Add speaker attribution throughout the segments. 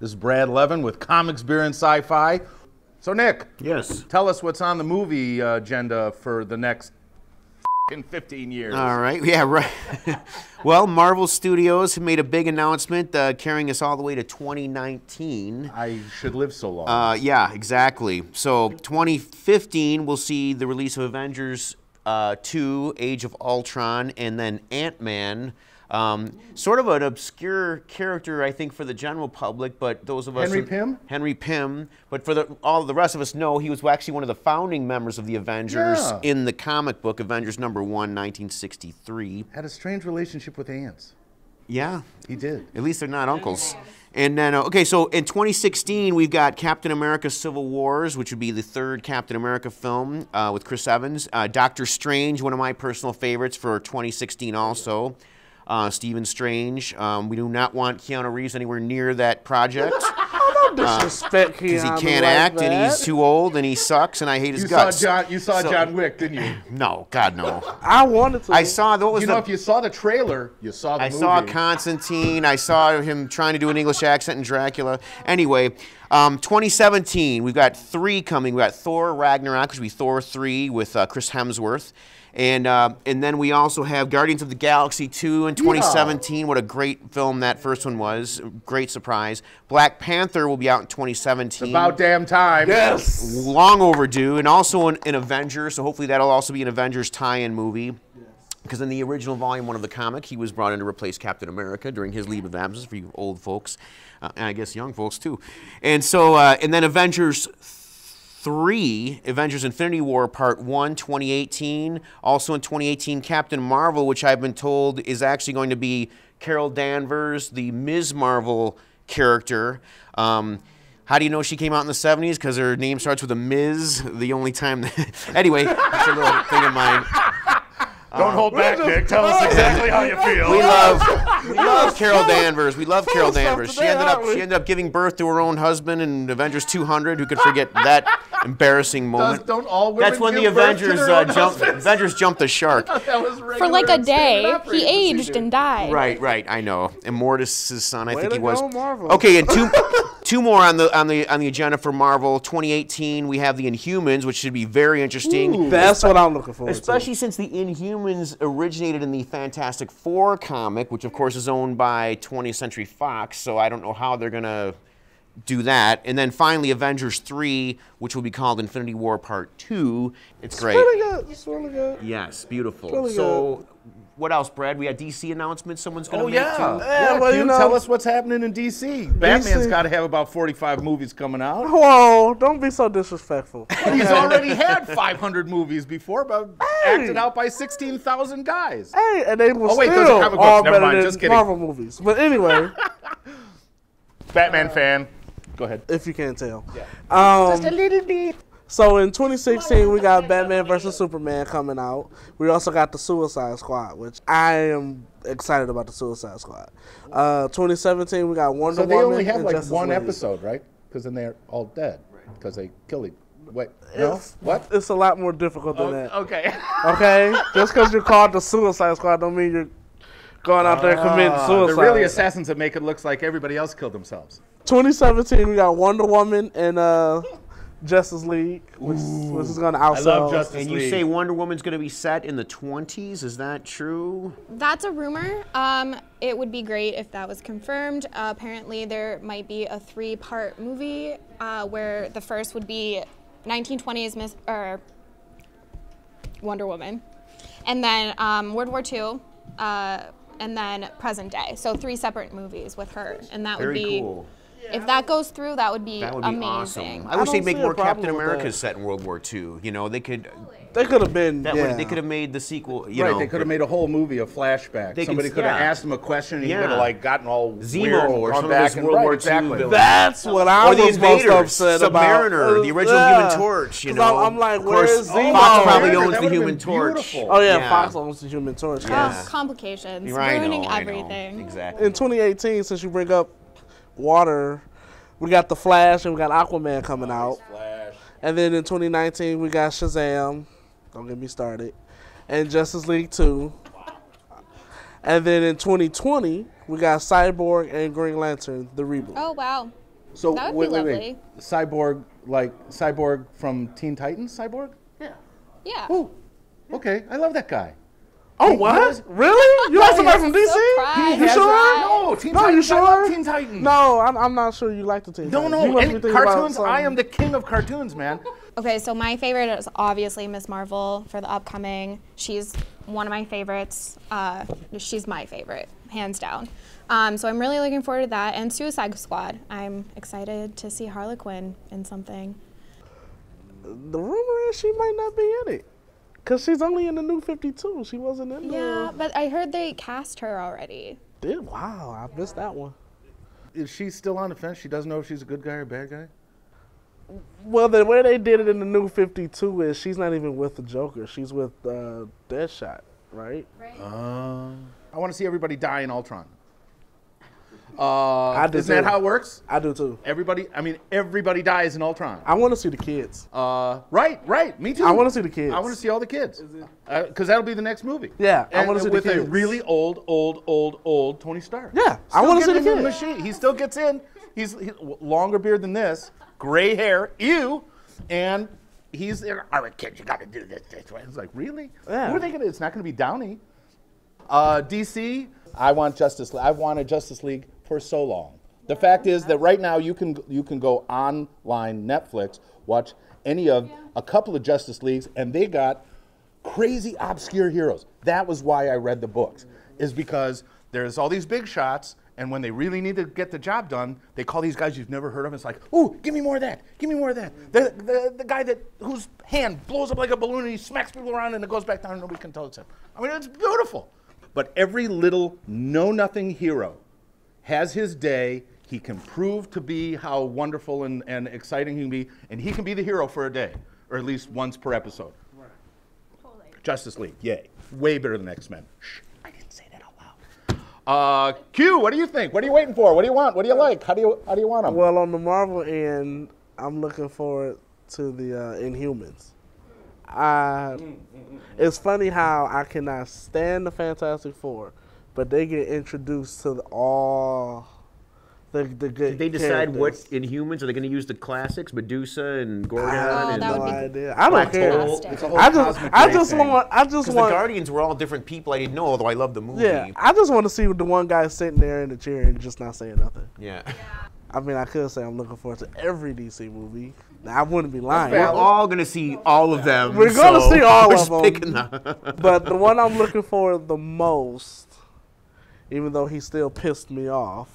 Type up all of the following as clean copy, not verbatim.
Speaker 1: This is Brad Levin with Comics, Beer, and Sci-Fi. So, Nick.
Speaker 2: Yes.
Speaker 1: Tell us what's on the movie agenda for the next 15 years.
Speaker 2: All right. Yeah, right. Well, Marvel Studios have made a big announcement carrying us all the way to 2019.
Speaker 1: I should live so long.
Speaker 2: Yeah, exactly. So 2015, we'll see the release of Avengers 2, Age of Ultron, and then Ant-Man. Sort of an obscure character, I think, for the general public, but those of us...
Speaker 1: Henry Pym?
Speaker 2: Henry Pym. But for all the rest of us know, he was actually one of the founding members of the Avengers in the comic book, Avengers #1, 1963.
Speaker 1: Had a strange relationship with ants.
Speaker 2: Yeah.
Speaker 1: He did.
Speaker 2: At least they're not uncles. And then, okay, so in 2016, we've got Captain America Civil Wars, which would be the third Captain America film with Chris Evans. Doctor Strange, one of my personal favorites for 2016 also. Stephen Strange. We do not want Keanu Reeves anywhere near that project.
Speaker 3: Don't disrespect Keanu.
Speaker 2: Because he can't act, and he's too old, and he sucks, and I hate his guts.
Speaker 1: You saw John Wick, didn't you?
Speaker 2: No, God, no.
Speaker 3: I wanted to.
Speaker 2: I saw,
Speaker 1: if you saw the trailer, you saw the movie.
Speaker 2: I saw Constantine. I saw him trying to do an English accent in Dracula. Anyway, 2017, we've got 3 coming. We've got Thor Ragnarok, which will be Thor 3 with Chris Hemsworth. And then we also have Guardians of the Galaxy 2 in 2017. What a great film that first one was. Great surprise. Black Panther will be out in 2017.
Speaker 1: It's about damn time.
Speaker 3: Yes.
Speaker 2: Long overdue. And also an Avengers, so hopefully that'll also be an Avengers tie-in movie. Because in the original Volume 1 of the comic, he was brought in to replace Captain America during his leave of absence for you old folks. And I guess young folks, too. And so, and then Avengers 3, Avengers Infinity War Part 1, 2018. Also in 2018, Captain Marvel, which I've been told is actually going to be Carol Danvers, the Ms. Marvel character. How do you know she came out in the 70s? Because her name starts with a Ms. The only time... Anyway, that's a little thing of mine.
Speaker 1: Don't hold back, Nick. Tell us exactly how you feel.
Speaker 2: We love Carol Danvers. We love Carol Danvers. She ended up giving birth to her own husband in Avengers 200. Who could forget that embarrassing moment?
Speaker 1: Don't all women
Speaker 2: That's when the
Speaker 1: give birth to
Speaker 2: Avengers
Speaker 1: their own husbands?
Speaker 2: Avengers jumped the shark.
Speaker 1: That was regular
Speaker 4: For like a day,
Speaker 1: standard
Speaker 4: he
Speaker 1: operating
Speaker 4: aged
Speaker 1: procedure.
Speaker 4: and died.
Speaker 2: Right. I know. Immortus' son, I think he was.
Speaker 3: Go, Marvel.
Speaker 2: Okay, and two more on the agenda for Marvel. 2018, we have the Inhumans, which should be very interesting.
Speaker 3: Ooh, that's what I'm looking forward to.
Speaker 2: Especially since the Inhumans originated in the Fantastic Four comic, which of course is owned by 20th Century Fox, so I don't know how they're going to do that. And then finally Avengers 3, which will be called Infinity War Part 2. It's great.
Speaker 3: Really good. It's really good.
Speaker 2: Yes, beautiful.
Speaker 3: Really
Speaker 2: so what else, Brad? We had DC announcements someone's going to make too?
Speaker 3: Yeah, well,
Speaker 1: dude,
Speaker 3: you know,
Speaker 1: tell us what's happening in DC. Batman's got to have about 45 movies coming out.
Speaker 3: Whoa, don't be so disrespectful.
Speaker 1: He's already had 500 movies before, but acted out by 16,000 guys.
Speaker 3: Hey, and they were
Speaker 1: wait, those are
Speaker 3: still
Speaker 1: comic
Speaker 3: all
Speaker 1: books. Never
Speaker 3: better
Speaker 1: mind,
Speaker 3: than
Speaker 1: just kidding.
Speaker 3: Marvel movies. But anyway,
Speaker 1: Batman fan. Go ahead.
Speaker 3: if you can't tell.
Speaker 1: Yeah. Just a little bit.
Speaker 3: So in 2016, we got Batman vs. Superman coming out. We also got the Suicide Squad, which I am excited about the Suicide Squad. 2017, we got Wonder Woman.
Speaker 1: So they only have
Speaker 3: and
Speaker 1: like
Speaker 3: Justice
Speaker 1: one
Speaker 3: League.
Speaker 1: episode, right? Because then they're all dead. Because they killed him. Wait, no? What?
Speaker 3: It's a lot more difficult than that.
Speaker 1: Okay.
Speaker 3: Okay? Just because you're called the Suicide Squad don't mean you're going out there committing suicide.
Speaker 1: They're really assassins that make it look like everybody else killed themselves.
Speaker 3: 2017, we got Wonder Woman and Justice League, which is going to outsell.
Speaker 1: I love Justice
Speaker 2: And
Speaker 1: League.
Speaker 2: you say Wonder Woman's going to be set in the 20s? Is that true?
Speaker 4: That's a rumor. It would be great if that was confirmed. Apparently, there might be a 3-part movie where the first would be 1920s Wonder Woman, and then World War II, and then present day. So 3 separate movies with her, and that would be.
Speaker 2: Cool.
Speaker 4: If that goes through, that would be amazing.
Speaker 2: Awesome. I wish they'd
Speaker 3: don't
Speaker 2: make
Speaker 3: see
Speaker 2: more
Speaker 3: a problem
Speaker 2: Captain
Speaker 3: with
Speaker 2: Americas
Speaker 3: that.
Speaker 2: set in World War II. You know, they could
Speaker 3: have been,
Speaker 2: they could have made the sequel. You
Speaker 1: Right,
Speaker 2: know,
Speaker 1: they could have made a whole movie, a flashback.
Speaker 2: They
Speaker 1: Somebody
Speaker 2: could-
Speaker 1: could have
Speaker 2: yeah.
Speaker 1: asked him a question and he
Speaker 2: Yeah.
Speaker 1: would have like gotten all
Speaker 2: Zemo
Speaker 1: weird and
Speaker 2: or
Speaker 1: gone
Speaker 2: some of
Speaker 1: back
Speaker 2: those
Speaker 1: and
Speaker 2: World War II
Speaker 1: exactly.
Speaker 2: villains.
Speaker 3: That's what I
Speaker 2: or the
Speaker 3: was most
Speaker 2: Invaders,
Speaker 3: upset about.
Speaker 2: Submariner, the original Human Torch. You
Speaker 3: 'Cause
Speaker 2: know,
Speaker 3: I'm like,
Speaker 2: of course,
Speaker 3: where's Zemo?
Speaker 2: Fox probably
Speaker 1: That
Speaker 2: owns
Speaker 1: would've
Speaker 2: the
Speaker 1: been
Speaker 2: Human Torch.
Speaker 1: beautiful.
Speaker 3: Oh yeah,
Speaker 2: Yeah.
Speaker 3: Fox owns the Human Torch.
Speaker 2: Yeah.
Speaker 4: Complications,
Speaker 2: Right,
Speaker 4: ruining
Speaker 2: I know,
Speaker 4: everything.
Speaker 2: Exactly.
Speaker 3: In 2018, since you bring up water, we got The Flash and we got Aquaman coming out.
Speaker 1: Flash.
Speaker 3: And then in 2019, we got Shazam. Don't get me started. And Justice League 2. And then in 2020, we got Cyborg and Green Lantern, the reboot.
Speaker 4: Oh wow.
Speaker 1: So
Speaker 4: That would be lovely.
Speaker 1: Cyborg from Teen Titans, Cyborg?
Speaker 4: Yeah.
Speaker 1: Oh, okay. I love that guy.
Speaker 3: Oh, what? Really? You like somebody from DC?
Speaker 4: Surprise.
Speaker 3: You sure?
Speaker 1: No, Teen
Speaker 3: No,
Speaker 1: Titans.
Speaker 3: you
Speaker 1: I love
Speaker 3: sure?
Speaker 1: Teen Titans.
Speaker 3: No, I'm not sure you like the Teen
Speaker 1: No,
Speaker 3: Titans. You
Speaker 1: no.
Speaker 3: must be
Speaker 1: And
Speaker 3: thinking about
Speaker 1: cartoons.
Speaker 3: something.
Speaker 1: I am the king of cartoons, man.
Speaker 4: Okay, so my favorite is obviously Miss Marvel for the upcoming. She's one of my favorites. She's my favorite, hands down. So I'm really looking forward to that. And Suicide Squad. I'm excited to see Harley Quinn in something.
Speaker 3: The rumor is she might not be in it. Because she's only in the new 52. She wasn't in
Speaker 4: Yeah, but I heard they cast her already.
Speaker 3: the... Wow, I missed that one.
Speaker 1: Is she still on the fence? She doesn't know if she's a good guy or a bad guy?
Speaker 3: Well, the way they did it in the new 52 is she's not even with the Joker. She's with Deadshot, right?
Speaker 1: I want to see everybody die in Ultron.
Speaker 3: do
Speaker 1: Isn't that
Speaker 3: too.
Speaker 1: how it works?
Speaker 3: I do too.
Speaker 1: Everybody dies in Ultron.
Speaker 3: I want to see the kids.
Speaker 1: Right. Me too.
Speaker 3: I want to see the kids.
Speaker 1: I want to see all the kids. Because that'll be the next movie.
Speaker 3: Yeah, I
Speaker 1: And
Speaker 3: wanna see the
Speaker 1: with a
Speaker 3: kids.
Speaker 1: really old Tony Stark.
Speaker 3: Yeah, I
Speaker 1: Still
Speaker 3: wanna see
Speaker 1: getting
Speaker 3: the
Speaker 1: into
Speaker 3: kids.
Speaker 1: machine. He still gets in. He's longer beard than this, gray hair, ew, and he's there. All right, kids, you got to do this way. It's like, really?
Speaker 3: Yeah.
Speaker 1: Who are they gonna? It's not gonna be Downey. DC. I've wanted Justice League for so long. The fact is that right now you can go online Netflix, watch any of a couple of Justice Leagues, and they got crazy obscure heroes. That was why I read the books, is because there's all these big shots, and when they really need to get the job done, they call these guys you've never heard of. It's like, ooh, give me more of that. Give me more of that. The guy whose hand blows up like a balloon and he smacks people around and it goes back down and nobody can tell it's him. I mean, it's beautiful. But every little know-nothing hero has his day. He can prove to be how wonderful and exciting he can be, and he can be the hero for a day, or at least once per episode. Right. Totally. Justice League, yay. Way better than X-Men. Shh, I didn't say that out loud. Q, what do you think? What are you waiting for? What do you want? What do you like? How do you want them?
Speaker 3: Well, on the Marvel end, I'm looking forward to the Inhumans. It's funny how I cannot stand the Fantastic Four, but they get introduced to all the good
Speaker 2: Did they decide what
Speaker 3: characters.
Speaker 2: Inhumans? Are they going to use the classics, Medusa and Gorgon?
Speaker 3: I
Speaker 2: and
Speaker 3: have
Speaker 4: that
Speaker 3: no
Speaker 4: would be
Speaker 3: idea. I don't
Speaker 2: Black
Speaker 3: care.
Speaker 2: Bolt?
Speaker 4: Fantastic.
Speaker 1: It's a whole
Speaker 3: I
Speaker 1: cosmic
Speaker 3: just
Speaker 1: ray thing.
Speaker 3: want.
Speaker 2: Because the Guardians were all different people I didn't know, although I love the movie.
Speaker 3: Yeah, I just want to see the one guy sitting there in the chair and just not saying nothing.
Speaker 2: Yeah.
Speaker 3: I mean, I could say I'm looking forward to every DC movie. Now, I wouldn't be lying.
Speaker 2: We're all going to see all of them.
Speaker 3: We're gonna
Speaker 2: so
Speaker 3: see all
Speaker 2: we're
Speaker 3: of
Speaker 2: just
Speaker 3: them.
Speaker 2: picking them.
Speaker 3: But the one I'm looking for the most, even though he still pissed me off,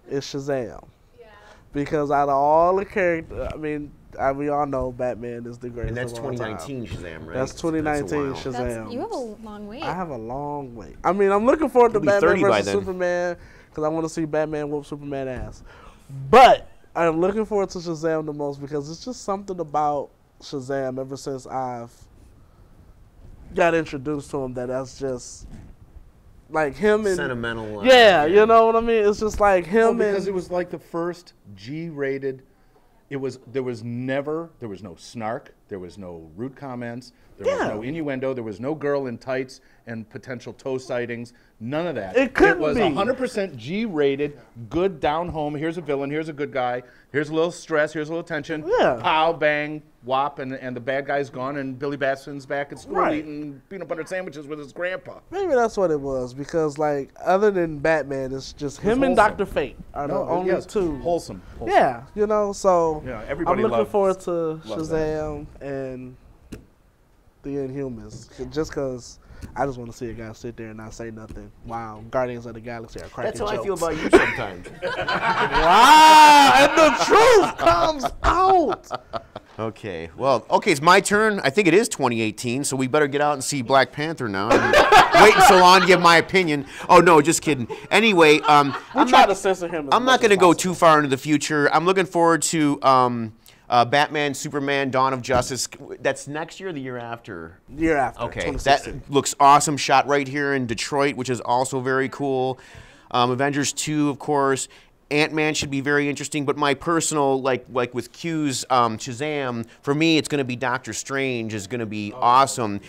Speaker 3: is Shazam. Yeah. Because out of all the characters, I mean, we all know Batman is the greatest.
Speaker 2: And that's
Speaker 3: of all time.
Speaker 2: 2019 Shazam, right?
Speaker 3: That's 2019
Speaker 2: a while.
Speaker 3: Shazam.
Speaker 4: You have a long wait.
Speaker 3: I have a long wait. I mean, I'm looking forward to
Speaker 2: You'll be 30
Speaker 3: Batman
Speaker 2: by
Speaker 3: versus
Speaker 2: then.
Speaker 3: Superman because I want to see Batman whoop Superman ass. But I'm looking forward to Shazam the most because it's just something about Shazam ever since I've got introduced to him that's just like him and
Speaker 2: Sentimental.
Speaker 3: yeah, you know what I mean? It's just like him
Speaker 1: because
Speaker 3: and
Speaker 1: it was like the first G-rated. There was no snark, there was no rude comments, there was no innuendo, there was no girl in tights and potential toe sightings, none of that.
Speaker 3: It couldn't
Speaker 1: was
Speaker 3: be.
Speaker 1: 100% G-rated, good down home. Here's a villain, here's a good guy, here's a little stress, here's a little tension.
Speaker 3: Yeah.
Speaker 1: Pow, bang, whop, and the bad guy's gone, and Billy Batson's back at school
Speaker 3: Right.
Speaker 1: eating peanut butter sandwiches with his grandpa.
Speaker 3: maybe that's what it was because like other than Batman, it's just him and
Speaker 1: wholesome.
Speaker 3: Dr. Fate are the
Speaker 1: No,
Speaker 3: only
Speaker 1: yes,
Speaker 3: two.
Speaker 1: wholesome.
Speaker 3: Yeah, you know, so
Speaker 1: Yeah,
Speaker 3: I'm
Speaker 1: everybody
Speaker 3: looking
Speaker 1: loves
Speaker 3: forward to
Speaker 1: loves that.
Speaker 3: Shazam and the Inhumans, just because I just want to see a guy sit there and not say nothing. Wow, Guardians of the Galaxy are cracking
Speaker 2: That's how I feel
Speaker 3: jokes.
Speaker 2: about you sometimes.
Speaker 3: Wow, and the truth comes out.
Speaker 2: Okay, well, it's my turn. I think it is 2018, so we better get out and see Black Panther now. Waiting so long to give my opinion. Oh, no, just kidding. Anyway, I'm
Speaker 3: Try to censor him.
Speaker 2: I'm not going to go too far into the future. I'm looking forward to Batman, Superman, Dawn of Justice. That's next year or the year after?
Speaker 3: Year after.
Speaker 2: Okay,
Speaker 3: 2016.
Speaker 2: that looks awesome. Shot right here in Detroit, which is also very cool. Avengers 2, of course. Ant-Man should be very interesting, but my personal, like with Q's Shazam, for me, it's going to be Doctor Strange is going to be awesome.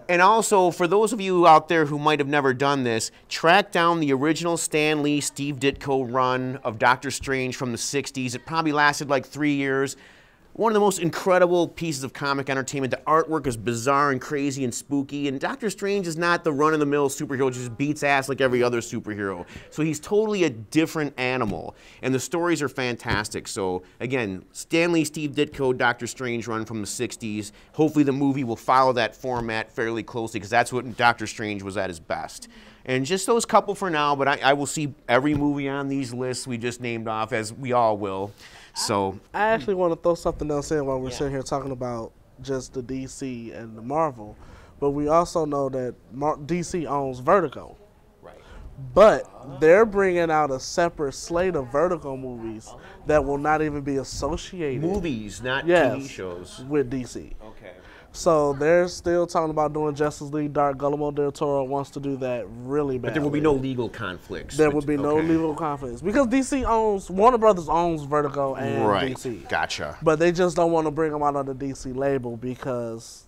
Speaker 2: And also, for those of you out there who might have never done this, track down the original Stan Lee, Steve Ditko run of Doctor Strange from the 60s. It probably lasted like 3 years. One of the most incredible pieces of comic entertainment. The artwork is bizarre and crazy and spooky, and Doctor Strange is not the run-of-the-mill superhero, just beats ass like every other superhero. So he's totally a different animal, and the stories are fantastic. So again, Stan Lee, Steve Ditko, Doctor Strange run from the 60s. Hopefully the movie will follow that format fairly closely, because that's what Doctor Strange was at his best. And just those couple for now, but I will see every movie on these lists we just named off, as we all will. So
Speaker 3: I actually want to throw something else in while we're sitting here talking about just the DC and the Marvel. But we also know that DC owns Vertigo.
Speaker 2: right.
Speaker 3: But they're bringing out a separate slate of Vertigo movies that will not even be associated
Speaker 2: Movies, not TV shows.
Speaker 3: with DC.
Speaker 2: Okay.
Speaker 3: So they're still talking about doing Justice League Dark. Guillermo del Toro wants to do that really bad.
Speaker 2: But there will be no legal conflicts.
Speaker 3: There would be no legal conflicts because DC owns, Warner Brothers owns Vertigo and DC.
Speaker 2: Gotcha.
Speaker 3: But they just don't want to bring them out on the DC label because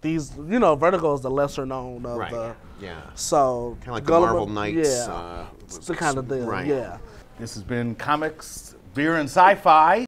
Speaker 3: these, Vertigo is the lesser known of the.
Speaker 2: Yeah.
Speaker 3: So
Speaker 2: Kind of like the Marvel Knights.
Speaker 3: Yeah. It's the kind of deal.
Speaker 2: Right.
Speaker 3: Yeah.
Speaker 1: This has been Comics, Beer, and Sci-Fi.